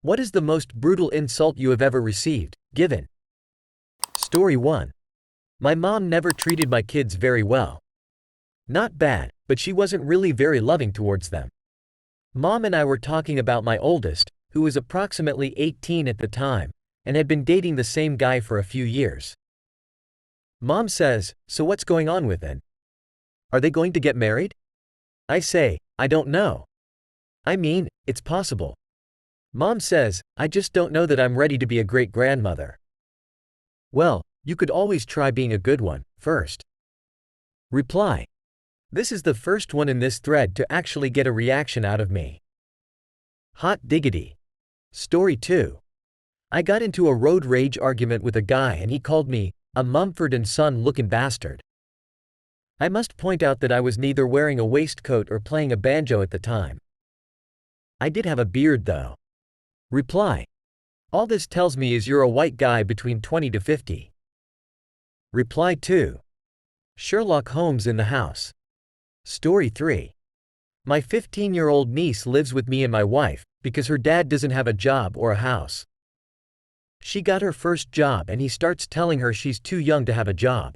What is the most brutal insult you have ever received, given? Story 1. My mom never treated my kids very well. Not bad, but she wasn't really very loving towards them. Mom and I were talking about my oldest, who was approximately 18 at the time, and had been dating the same guy for a few years. Mom says, "So what's going on with it? Are they going to get married?" I say, "I don't know. I mean, it's possible." Mom says, "I just don't know that I'm ready to be a great grandmother." Well, you could always try being a good one, first. Reply. This is the first one in this thread to actually get a reaction out of me. Hot diggity. Story 2. I got into a road rage argument with a guy and he called me a Mumford & Son looking bastard. I must point out that I was neither wearing a waistcoat or playing a banjo at the time. I did have a beard though. Reply. All this tells me is you're a white guy between 20 to 50. Reply 2. Sherlock Holmes in the house. Story 3. My 15-year-old niece lives with me and my wife because her dad doesn't have a job or a house. She got her first job and he starts telling her she's too young to have a job.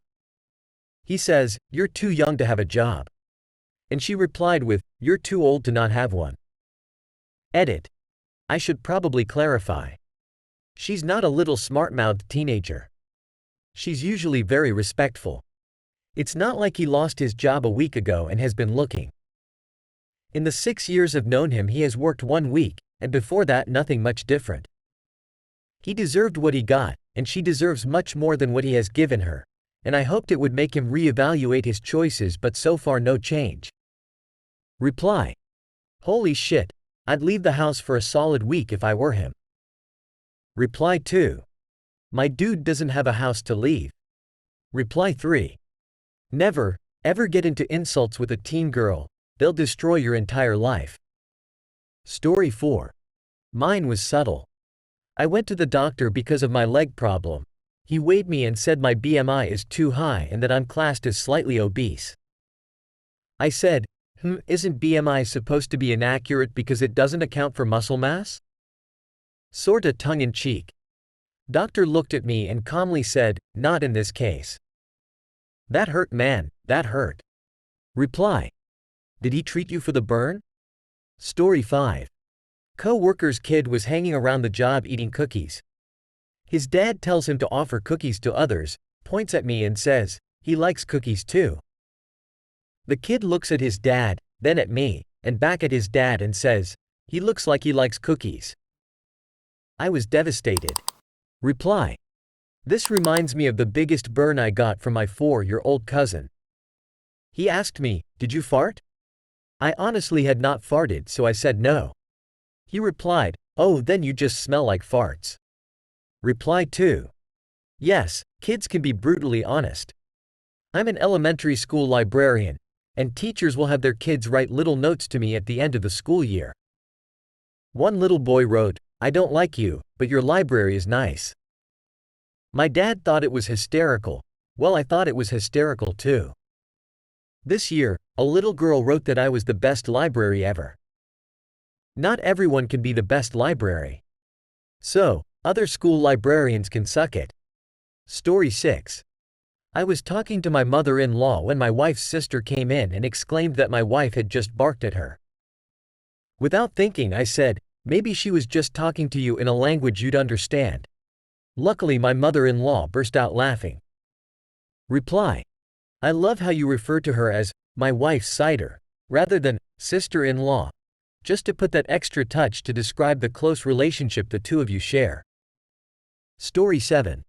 He says, "You're too young to have a job." And she replied with, "You're too old to not have one." Edit. I should probably clarify. She's not a little smart-mouthed teenager. She's usually very respectful. It's not like he lost his job a week ago and has been looking. In the 6 years I've known him he has worked 1 week, and before that nothing much different. He deserved what he got, and she deserves much more than what he has given her, and I hoped it would make him reevaluate his choices, but so far no change. Reply. Holy shit, I'd leave the house for a solid week if I were him. Reply 2. My dude doesn't have a house to leave. Reply 3. Never, ever get into insults with a teen girl, they'll destroy your entire life. Story 4. Mine was subtle. I went to the doctor because of my leg problem. He weighed me and said my BMI is too high and that I'm classed as slightly obese. I said, isn't BMI supposed to be inaccurate because it doesn't account for muscle mass? Sorta tongue-in-cheek. Doctor looked at me and calmly said, not in this case. That hurt, man, that hurt. Reply. Did he treat you for the burn? Story 5. Co-worker's kid was hanging around the job eating cookies. His dad tells him to offer cookies to others, points at me and says, he likes cookies too. The kid looks at his dad, then at me, and back at his dad and says, he looks like he likes cookies. I was devastated. Reply. This reminds me of the biggest burn I got from my 4-year-old cousin. He asked me, did you fart? I honestly had not farted, so I said no. He replied, oh, then you just smell like farts. Reply 2. Yes, kids can be brutally honest. I'm an elementary school librarian, and teachers will have their kids write little notes to me at the end of the school year. One little boy wrote, I don't like you, but your library is nice. My dad thought it was hysterical. Well, I thought it was hysterical too. This year, a little girl wrote that I was the best library ever. Not everyone can be the best library. So, other school librarians can suck it. Story 6. I was talking to my mother-in-law when my wife's sister came in and exclaimed that my wife had just barked at her. Without thinking, I said, maybe she was just talking to you in a language you'd understand. Luckily, my mother-in-law burst out laughing. Reply. I love how you refer to her as my wife's cider, rather than sister-in-law, just to put that extra touch to describe the close relationship the two of you share. Story 7.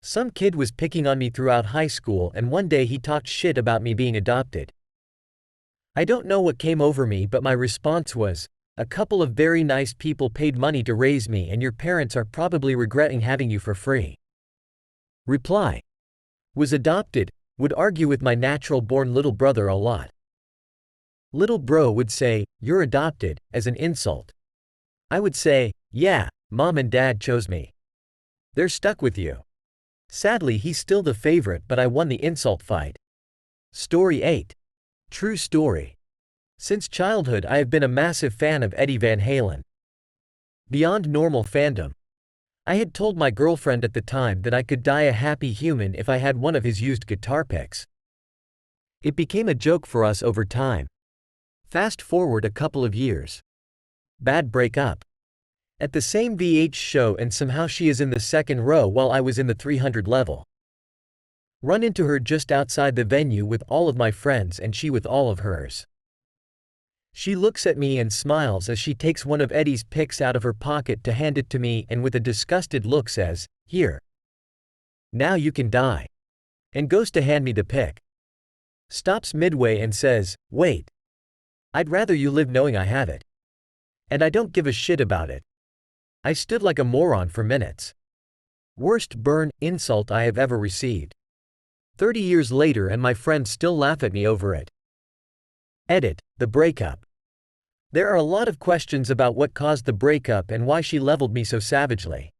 Some kid was picking on me throughout high school, and one day he talked shit about me being adopted. I don't know what came over me, but my response was, a couple of very nice people paid money to raise me and your parents are probably regretting having you for free. Reply. Was adopted, would argue with my natural-born little brother a lot. Little bro would say, you're adopted, as an insult. I would say, yeah, mom and dad chose me. They're stuck with you. Sadly, he's still the favorite, but I won the insult fight. Story 8. True story. Since childhood I have been a massive fan of Eddie Van Halen. Beyond normal fandom. I had told my girlfriend at the time that I could die a happy human if I had one of his used guitar picks. It became a joke for us over time. Fast forward a couple of years. Bad breakup. At the same VH show, and somehow she is in the second row while I was in the 300 level. Run into her just outside the venue with all of my friends and she with all of hers. She looks at me and smiles as she takes one of Eddie's picks out of her pocket to hand it to me and with a disgusted look says, "Here. Now you can die." And goes to hand me the pick. Stops midway and says, "Wait. I'd rather you live knowing I have it. And I don't give a shit about it." I stood like a moron for minutes. Worst burn, insult I have ever received. 30 years later and my friends still laugh at me over it. Edit, the breakup. There are a lot of questions about what caused the breakup and why she leveled me so savagely.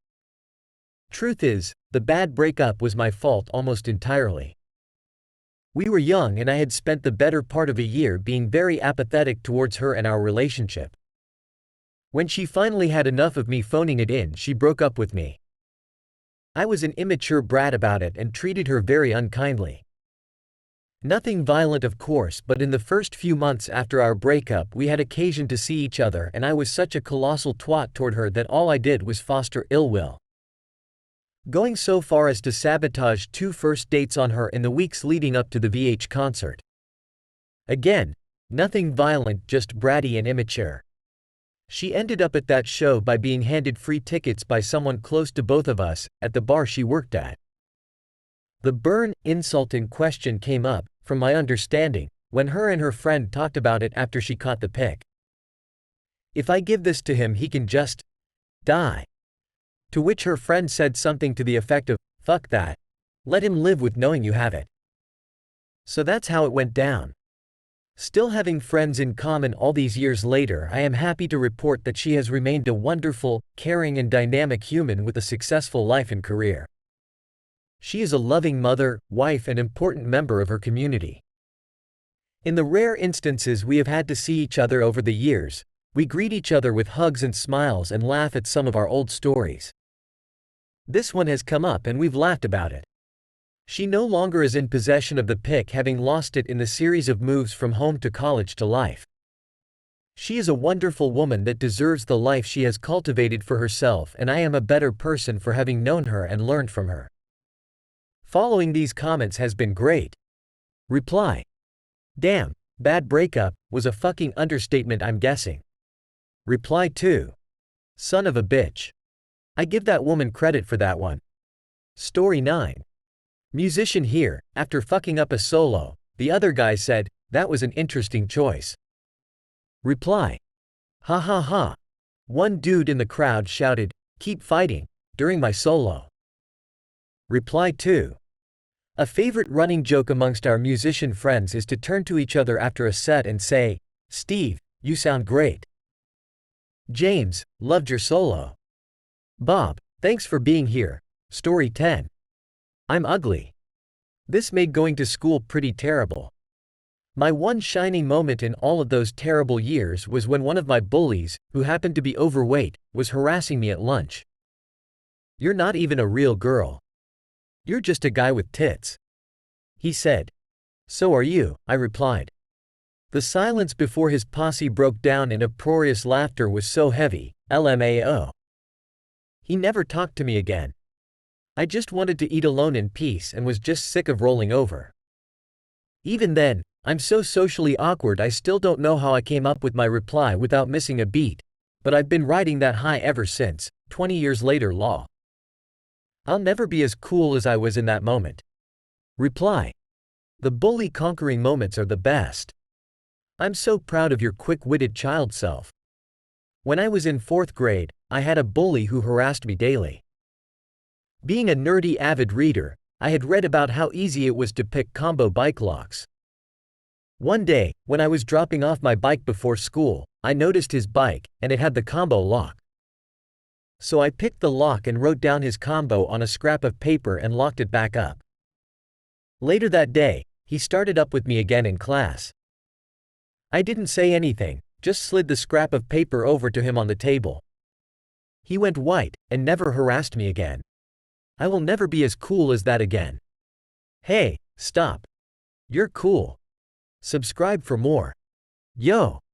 Truth is, the bad breakup was my fault almost entirely. We were young and I had spent the better part of a year being very apathetic towards her and our relationship. When she finally had enough of me phoning it in, she broke up with me. I was an immature brat about it and treated her very unkindly. Nothing violent of course, but in the first few months after our breakup we had occasion to see each other and I was such a colossal twat toward her that all I did was foster ill will. Going so far as to sabotage 2 first dates on her in the weeks leading up to the VH concert. Again, nothing violent, just bratty and immature. She ended up at that show by being handed free tickets by someone close to both of us, at the bar she worked at. The burn, insult in question came up, from my understanding, when her and her friend talked about it after she caught the pic. "If I give this to him he can just die." To which her friend said something to the effect of, "Fuck that. Let him live with knowing you have it." So that's how it went down. Still having friends in common all these years later, I am happy to report that she has remained a wonderful, caring and dynamic human with a successful life and career. She is a loving mother, wife and important member of her community. In the rare instances we have had to see each other over the years, we greet each other with hugs and smiles and laugh at some of our old stories. This one has come up and we've laughed about it. She no longer is in possession of the pic, having lost it in the series of moves from home to college to life. She is a wonderful woman that deserves the life she has cultivated for herself, and I am a better person for having known her and learned from her. Following these comments has been great. Reply. Damn, bad breakup, was a fucking understatement I'm guessing. Reply 2. Son of a bitch. I give that woman credit for that one. Story 9. Musician here, after fucking up a solo, the other guy said, "That was an interesting choice." Reply. Ha ha ha. One dude in the crowd shouted, "Keep fighting," during my solo. Reply 2. A favorite running joke amongst our musician friends is to turn to each other after a set and say, "Steve, you sound great." James, loved your solo. Bob, thanks for being here. Story 10. I'm ugly. This made going to school pretty terrible. My one shining moment in all of those terrible years was when one of my bullies, who happened to be overweight, was harassing me at lunch. "You're not even a real girl. You're just a guy with tits," he said. "So are you," I replied. The silence before his posse broke down in uproarious laughter was so heavy, LMAO. He never talked to me again. I just wanted to eat alone in peace and was just sick of rolling over. Even then, I'm so socially awkward I still don't know how I came up with my reply without missing a beat, but I've been riding that high ever since, 20 years later lol. I'll never be as cool as I was in that moment. Reply. The bully conquering moments are the best. I'm so proud of your quick-witted child self. When I was in 4th grade, I had a bully who harassed me daily. Being a nerdy avid reader, I had read about how easy it was to pick combo bike locks. One day, when I was dropping off my bike before school, I noticed his bike, and it had the combo lock. So I picked the lock and wrote down his combo on a scrap of paper and locked it back up. Later that day, he started up with me again in class. I didn't say anything, just slid the scrap of paper over to him on the table. He went white and never harassed me again. I will never be as cool as that again. Hey, stop. You're cool. Subscribe for more. Yo.